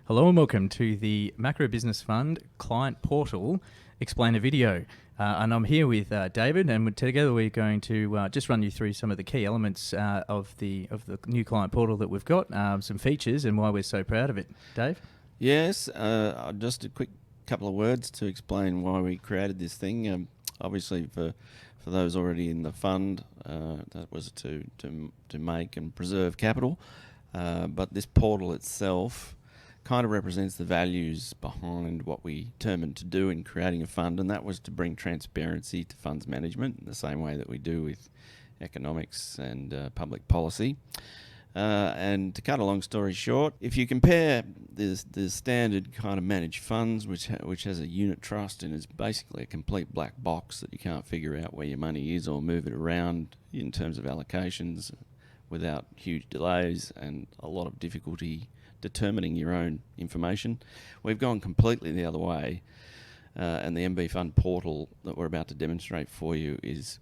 Hello and welcome to the MacroBusiness Fund Client Portal Explainer video. And I'm here with David, and together we're going to just run you through some of the key elements of the new client portal that we've got, some features and why we're so proud of it. Dave? Yes, just a quick couple of words to explain why we created this thing. Obviously, for those already in the fund, that was to make and preserve capital. But this portal itself kind of represents the values behind what we determined to do in creating a fund, and that was to bring transparency to funds management in the same way that we do with economics and public policy. And to cut a long story short, if you compare the standard kind of managed funds, which has a unit trust and is basically a complete black box that you can't figure out where your money is or move it around in terms of allocations without huge delays and a lot of difficulty determining your own information, we've gone completely the other way. And the MB Fund portal that we're about to demonstrate for you is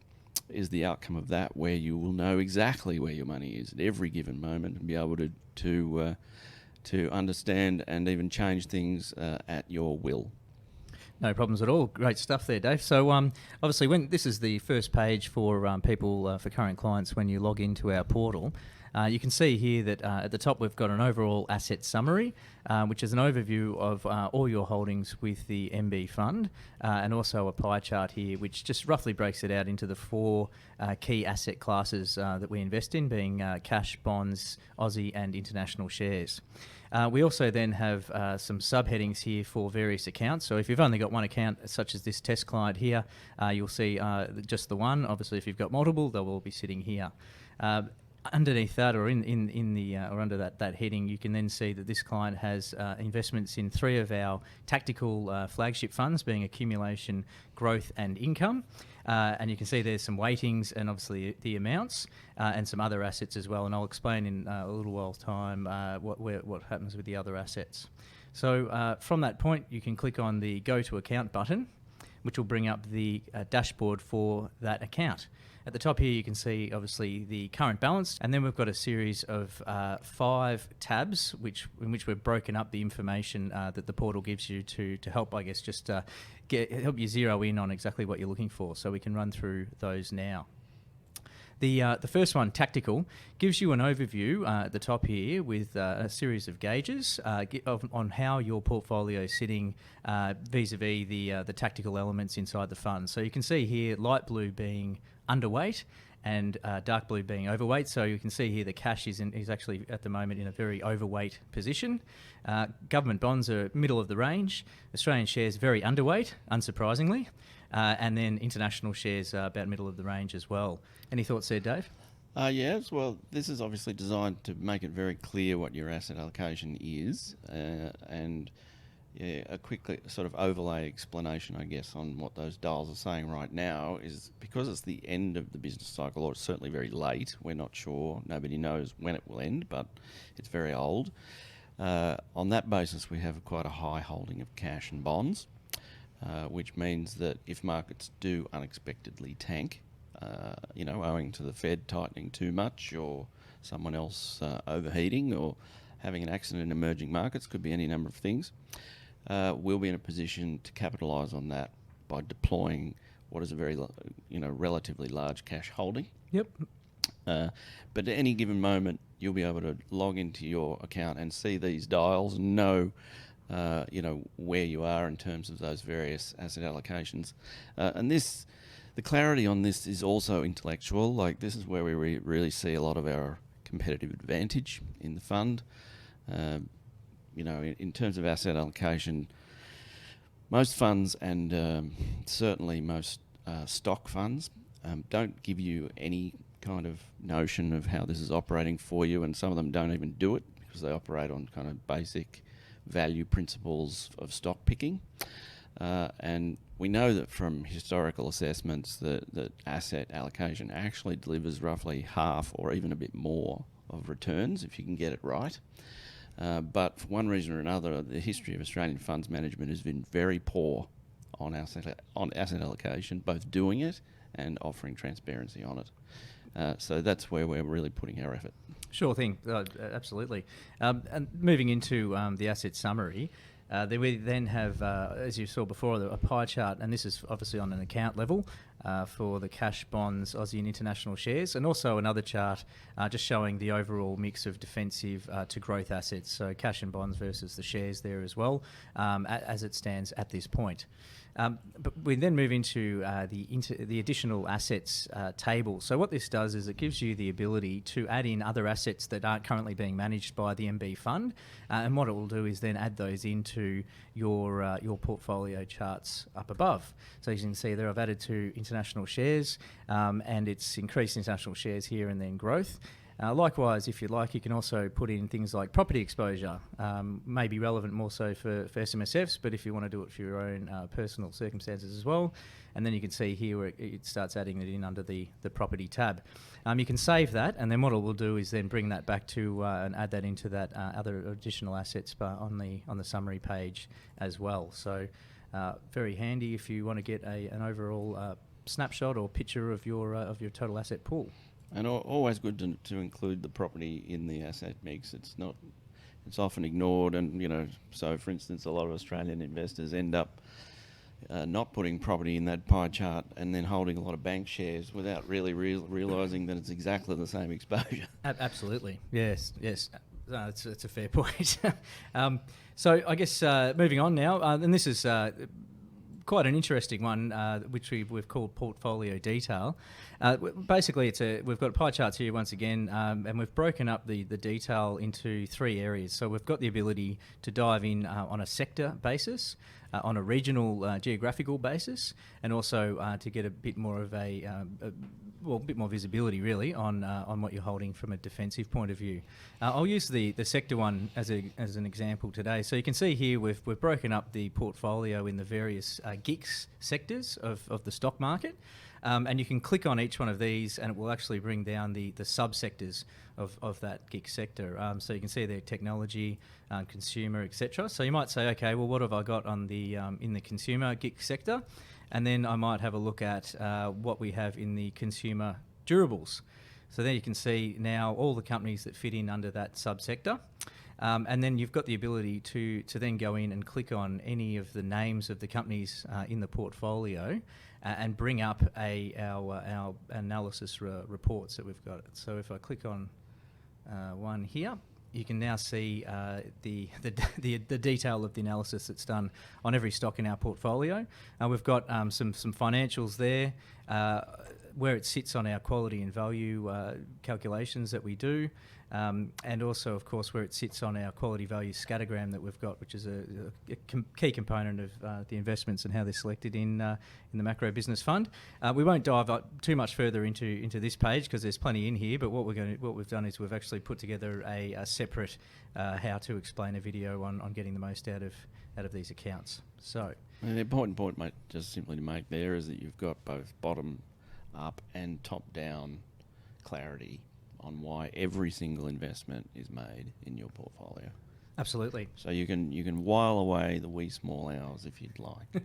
the outcome of that, where you will know exactly where your money is at every given moment and be able to understand and even change things at your will. No problems at all. Great stuff there, Dave. So obviously, when this is the first page for people, for current clients, when you log into our portal, you can see here that at the top we've got an overall asset summary, which is an overview of all your holdings with the MB Fund, and also a pie chart here, which just roughly breaks it out into the four key asset classes that we invest in, being cash, bonds, Aussie and international shares. We also then have some subheadings here for various accounts. So if you've only got one account, such as this test client here, you'll see just the one. Obviously, if you've got multiple, they'll all be sitting here. Underneath that, or in the or under that heading, you can then see that this client has investments in three of our tactical flagship funds, being accumulation, growth, and income. And you can see there's some weightings and obviously the amounts and some other assets as well. And I'll explain in a little while's time what happens with the other assets. So from that point, you can click on the Go to Account button, which will bring up the dashboard for that account. At the top here, you can see obviously the current balance, and then we've got a series of 5 tabs, in which we've broken up the information that the portal gives you to help, I guess, just help you zero in on exactly what you're looking for. So we can run through those now. The first one, tactical, gives you an overview at the top here with a series of gauges on how your portfolio is sitting vis-a-vis the tactical elements inside the fund. So you can see here light blue being underweight and dark blue being overweight. So you can see here the cash is actually at the moment in a very overweight position. Government bonds are middle of the range. Australian shares very underweight, unsurprisingly. And then international shares are about middle of the range as well. Any thoughts there, Dave? Yes, well, this is obviously designed to make it very clear what your asset allocation is, and a quick sort of overlay explanation, I guess, on what those dials are saying right now is because it's the end of the business cycle, or it's certainly very late. We're not sure. Nobody knows when it will end, but it's very old. On that basis, we have quite a high holding of cash and bonds. Which means that if markets do unexpectedly tank, owing to the Fed tightening too much or someone else overheating or having an accident in emerging markets, could be any number of things, we'll be in a position to capitalise on that by deploying what is a very, relatively large cash holding. Yep. But at any given moment, you'll be able to log into your account and see these dials and know where you are in terms of those various asset allocations. And the clarity on this is also intellectual. Like, this is where we really see a lot of our competitive advantage in the fund. In terms of asset allocation, most funds and certainly most stock funds don't give you any kind of notion of how this is operating for you, and some of them don't even do it because they operate on kind of basic value principles of stock picking. And we know that from historical assessments that asset allocation actually delivers roughly half or even a bit more of returns if you can get it right. But for one reason or another, the history of Australian funds management has been very poor on asset allocation, both doing it and offering transparency on it. So that's where we're really putting our effort. Sure thing, absolutely. And moving into the asset summary, then we then have, as you saw before, a pie chart, and this is obviously on an account level for the cash, bonds, Aussie and international shares, and also another chart just showing the overall mix of defensive to growth assets, so cash and bonds versus the shares there as well, as it stands at this point. But we then move into the additional assets table. So what this does is it gives you the ability to add in other assets that aren't currently being managed by the MB fund, and what it will do is then add those into your portfolio charts up above. So as you can see there, I've added to international shares, and it's increased international shares here and then growth. Likewise, if you like, you can also put in things like property exposure, may be relevant more so for SMSFs, but if you want to do it for your own personal circumstances as well, and then you can see here where it starts adding it in under the property tab. You can save that, and then what it will do is then bring that back to and add that into that other additional assets on the summary page as well. So very handy if you want to get an overall snapshot or picture of your total asset pool. And always good to include the property in the asset mix. It's often ignored, and so for instance, a lot of Australian investors end up not putting property in that pie chart and then holding a lot of bank shares without really realising that it's exactly the same exposure. Absolutely, yes. No, it's a fair point. So I guess moving on now, and this is quite an interesting one, which we've called portfolio detail. Basically, we've got pie charts here once again, and we've broken up the detail into three areas. So we've got the ability to dive in on a sector basis, on a regional geographical basis, and also to get a bit more of a bit more visibility really on what you're holding from a defensive point of view. I'll use the sector one as an example today. So you can see here we've broken up the portfolio in the various GICS sectors of the stock market. And you can click on each one of these and it will actually bring down the subsectors of that GIC sector. So you can see there technology, consumer, etc. So you might say, okay, well, what have I got on the in the consumer GIC sector? And then I might have a look at what we have in the consumer durables. So there you can see now all the companies that fit in under that subsector. And then you've got the ability to then go in and click on any of the names of the companies in the portfolio and bring up our analysis reports that we've got. So if I click on one here, you can now see the detail of the analysis that's done on every stock in our portfolio. We've got some financials there, where it sits on our quality and value calculations that we do, and also, of course, where it sits on our quality value scattergram that we've got, which is a key component of the investments and how they're selected in the MacroBusiness fund. We won't dive too much further into this page because there's plenty in here. But what we've done is we've actually put together a separate how to explain a video on getting the most out of these accounts. So, and the important point, mate, just simply to make there is that you've got both bottom up and top down clarity on why every single investment is made in your portfolio. Absolutely. So you can while away the wee small hours if you'd like.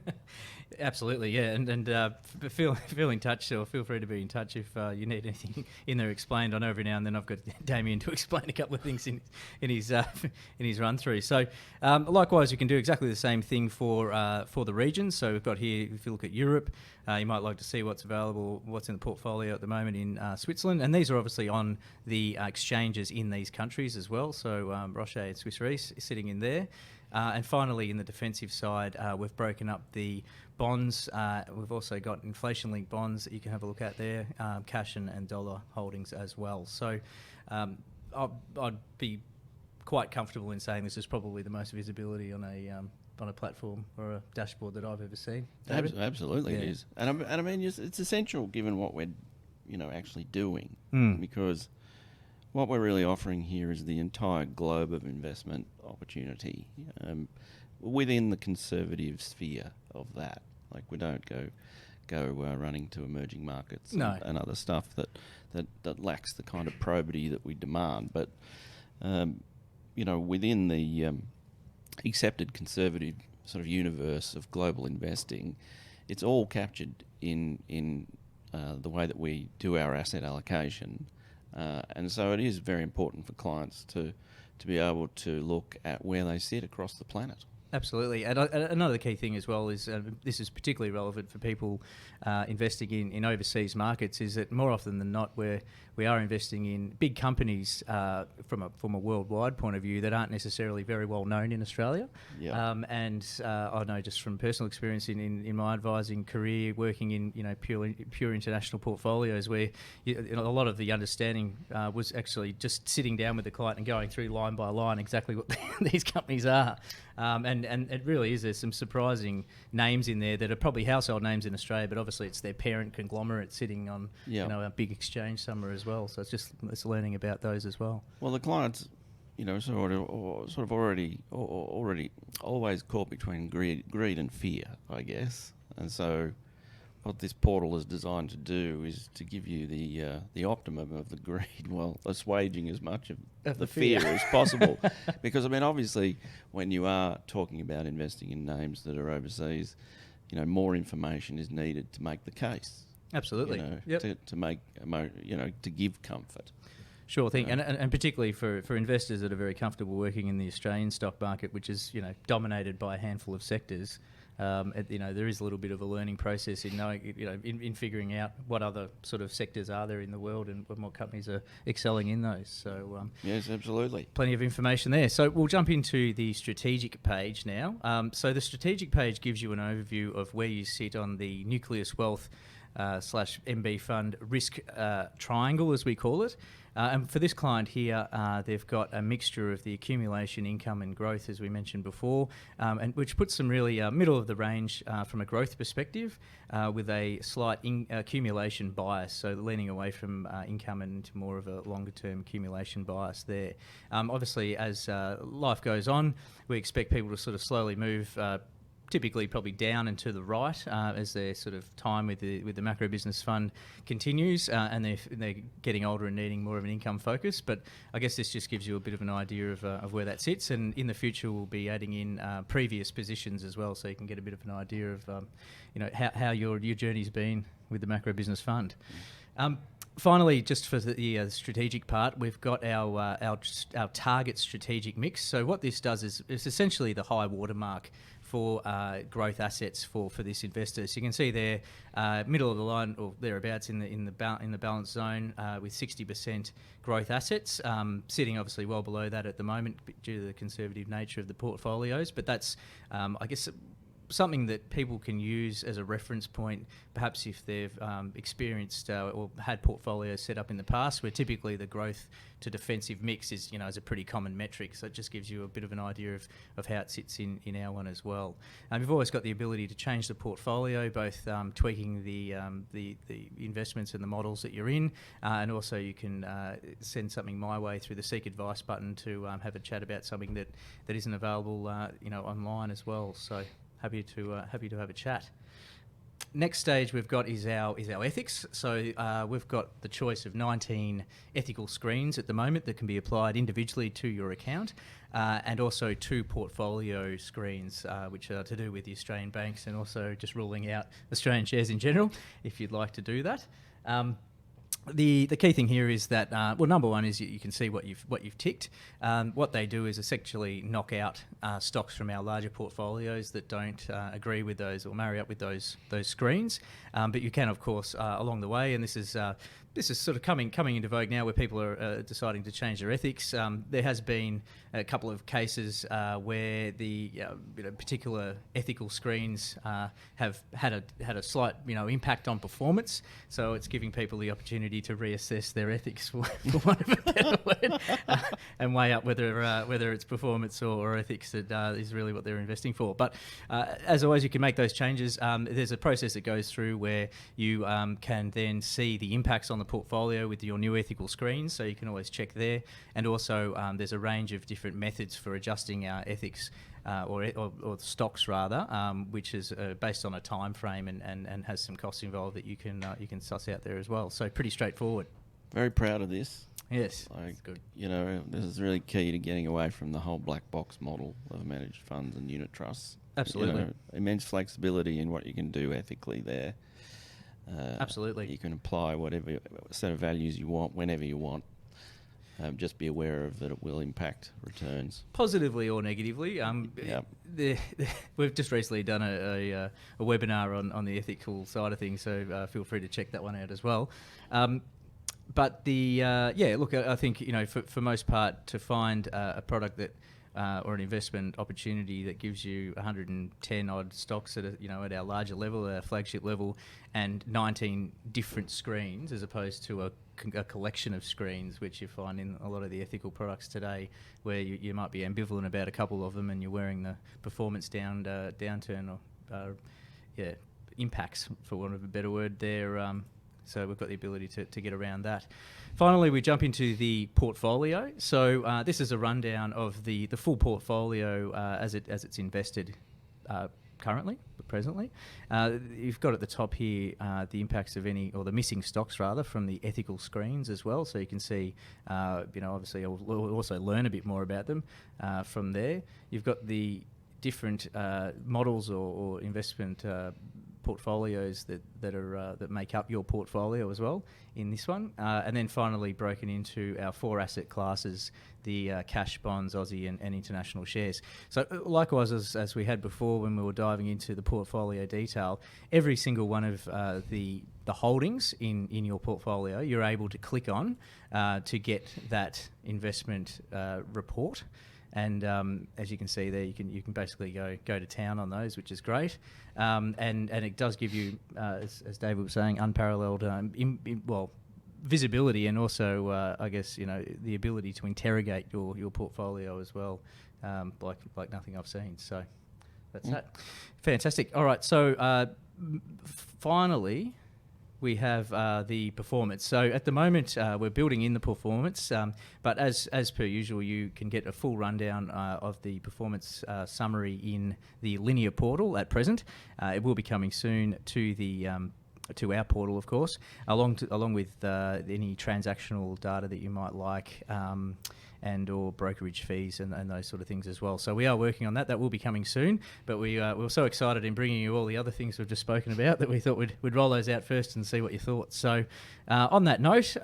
Absolutely, yeah, and feel in touch, or feel free to be in touch if you need anything in there explained. I know every now and then I've got Damien to explain a couple of things in his run through. So likewise, you can do exactly the same thing for the regions. So we've got here, if you look at Europe, you might like to see what's available, what's in the portfolio at the moment in Switzerland, and these are obviously on the exchanges in these countries as well. So Roche and Swiss Re is sitting in there. And finally, in the defensive side, we've broken up the bonds. We've also got inflation-linked bonds that you can have a look at there, cash and dollar holdings as well. So I'd be quite comfortable in saying this is probably the most visibility on a platform or a dashboard that I've ever seen. David? Absolutely, yeah. It is. And I mean, it's essential given what we're actually doing, because what we're really offering here is the entire globe of investment opportunity within the conservative sphere of that. Like, we don't go running to emerging markets and other stuff that lacks the kind of probity that we demand. But within the accepted conservative sort of universe of global investing, it's all captured in the way that we do our asset allocation. And so it is very important for clients to be able to look at where they sit across the planet. Absolutely. And another key thing as well is, this is particularly relevant for people investing in overseas markets, is that more often than not we are investing in big companies from a worldwide point of view that aren't necessarily very well known in Australia. Yeah. And I know just from personal experience in my advising career, working in pure international portfolios, where a lot of the understanding was actually just sitting down with the client and going through line by line exactly what these companies are. And it really is. There's some surprising names in there that are probably household names in Australia, but obviously it's their parent conglomerate sitting on a big exchange somewhere as well. So it's learning about those as well. Well, the clients, sort of already always caught between greed and fear, I guess. And so, what this portal is designed to do is to give you the optimum of the greed, while assuaging as much of the fear as possible. Because obviously, when you are talking about investing in names that are overseas, more information is needed to make the case. Absolutely. To make to give comfort. Sure thing, and particularly for investors that are very comfortable working in the Australian stock market, which is dominated by a handful of sectors. There is a little bit of a learning process in knowing, in figuring out what other sort of sectors are there in the world and what companies are excelling in those. So yes, absolutely, plenty of information there. So we'll jump into the strategic page now. So the strategic page gives you an overview of where you sit on the Nucleus Wealth / MB Fund risk triangle, as we call it. And for this client here, they've got a mixture of the accumulation, income and growth, as we mentioned before, and which puts them really middle of the range from a growth perspective, with a slight accumulation bias, so leaning away from income and into more of a longer-term accumulation bias there. Obviously, as life goes on, we expect people to sort of slowly move typically probably down and to the right as their sort of time with the MacroBusiness fund continues, and they're getting older and needing more of an income focus. But I guess this just gives you a bit of an idea of where that sits, and in the future we'll be adding in previous positions as well, so you can get a bit of an idea of how your journey's been with the MacroBusiness fund. Finally, just for the strategic part, we've got our target strategic mix. So what this does is it's essentially the high watermark for growth assets for this investor. So you can see there, middle of the line or thereabouts in the balance zone, with 60% growth assets, sitting obviously well below that at the moment due to the conservative nature of the portfolios. But that's, I guess, something that people can use as a reference point, perhaps if they've experienced or had portfolios set up in the past, where typically the growth to defensive mix is a pretty common metric. So it just gives you a bit of an idea of how it sits in our one as well. You've always got the ability to change the portfolio, both tweaking the investments and the models that you're in, and also you can send something my way through the Seek Advice button to have a chat about something that isn't available online as well. So happy to have a chat. Next stage we've got is our ethics. So we've got the choice of 19 ethical screens at the moment that can be applied individually to your account, and also 2 portfolio screens, which are to do with the Australian banks and also just ruling out Australian shares in general, if you'd like to do that. The key thing here is that number one is you can see what you've ticked. What they do is essentially knock out stocks from our larger portfolios that don't agree with those or marry up with those screens. But you can, of course, along the way, and this is sort of coming into vogue now, where people are deciding to change their ethics. There has been a couple of cases where the particular ethical screens have had a slight impact on performance. So it's giving people the opportunity to reassess their ethics, for want of a better word, and weigh up whether it's performance or ethics that is really what they're investing for. But as always, you can make those changes. There's a process that goes through where you can then see the impacts on the portfolio with your new ethical screens, so you can always check there. And also there's a range of different methods for adjusting our ethics or stocks rather, which is based on a time frame and has some costs involved that you can suss out there as well. So pretty straightforward. Very proud of this. Yes, that's good. This is really key to getting away from the whole black box model of managed funds and unit trusts. Absolutely. Immense flexibility in what you can do ethically there. Absolutely. You can apply whatever set of values you want whenever you want. Just be aware of that it will impact returns. Positively or negatively. Yep. We've just recently done a webinar on the ethical side of things, so feel free to check that one out as well. But look, I think, for most part, to find a product that or an investment opportunity that gives you 110 odd stocks at at our larger level, our flagship level, and 19 different screens, as opposed to a collection of screens, which you find in a lot of the ethical products today, where you might be ambivalent about a couple of them, and you're wearing the performance downturn or impacts, for want of a better word there. So we've got the ability to get around that. Finally, we jump into the portfolio. So this is a rundown of the full portfolio as it's invested presently. You've got at the top here the impacts of any, or the missing stocks rather, from the ethical screens as well. So you can see, obviously we'll also learn a bit more about them from there. You've got the different models or investment portfolios that make up your portfolio as well in this one, and then finally broken into our 4 asset classes: the cash, bonds, Aussie and international shares. So likewise, as we had before when we were diving into the portfolio detail, every single one of the holdings in your portfolio you're able to click on to get that investment report. And as you can see there, you can basically go to town on those, which is great. And it does give you, as David was saying, unparalleled visibility, and also I guess the ability to interrogate your portfolio as well, like nothing I've seen. So that's that. Fantastic. All right. So finally, we have the performance. So at the moment, we're building in the performance, but as per usual, you can get a full rundown of the performance summary in the Linear portal at present. It will be coming soon to our portal, of course, along with any transactional data that you might like, and or brokerage fees and those sort of things as well. So we are working on that. That will be coming soon, but we're so excited in bringing you all the other things we've just spoken about that we thought we'd roll those out first and see what you thought. So on that note,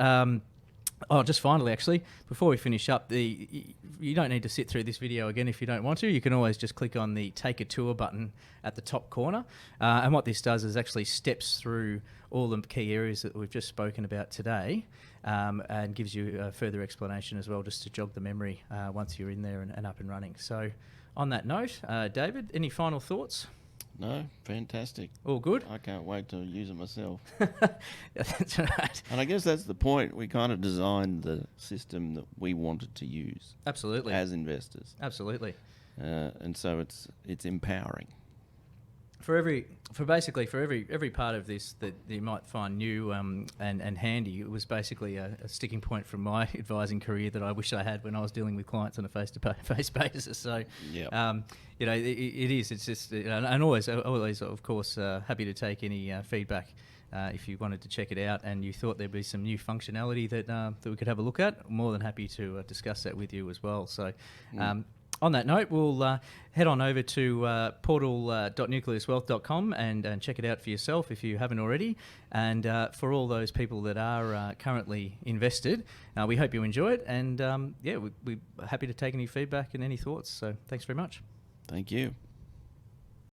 just finally, actually, before we finish up, you don't need to sit through this video again if you don't want to. You can always just click on the Take a Tour button at the top corner. And what this does is actually steps through all the key areas that we've just spoken about today, and gives you a further explanation as well, just to jog the memory once you're in there and up and running. So on that note, David, any final thoughts? No, fantastic. All good? I can't wait to use it myself. That's right. And I guess that's the point. We kind of designed the system that we wanted to use. Absolutely. As investors. Absolutely. And so it's empowering. For every part of this that you might find new and handy, it was basically a sticking point from my advising career that I wish I had when I was dealing with clients on a face-to-face basis. So, yep. It is. It's just, and always, of course, happy to take any feedback. If you wanted to check it out and you thought there'd be some new functionality that we could have a look at, more than happy to discuss that with you as well. So. On that note, we'll head on over to portal.nucleuswealth.com and check it out for yourself if you haven't already. And for all those people that are currently invested, we hope you enjoy it. And we're happy to take any feedback and any thoughts. So thanks very much. Thank you.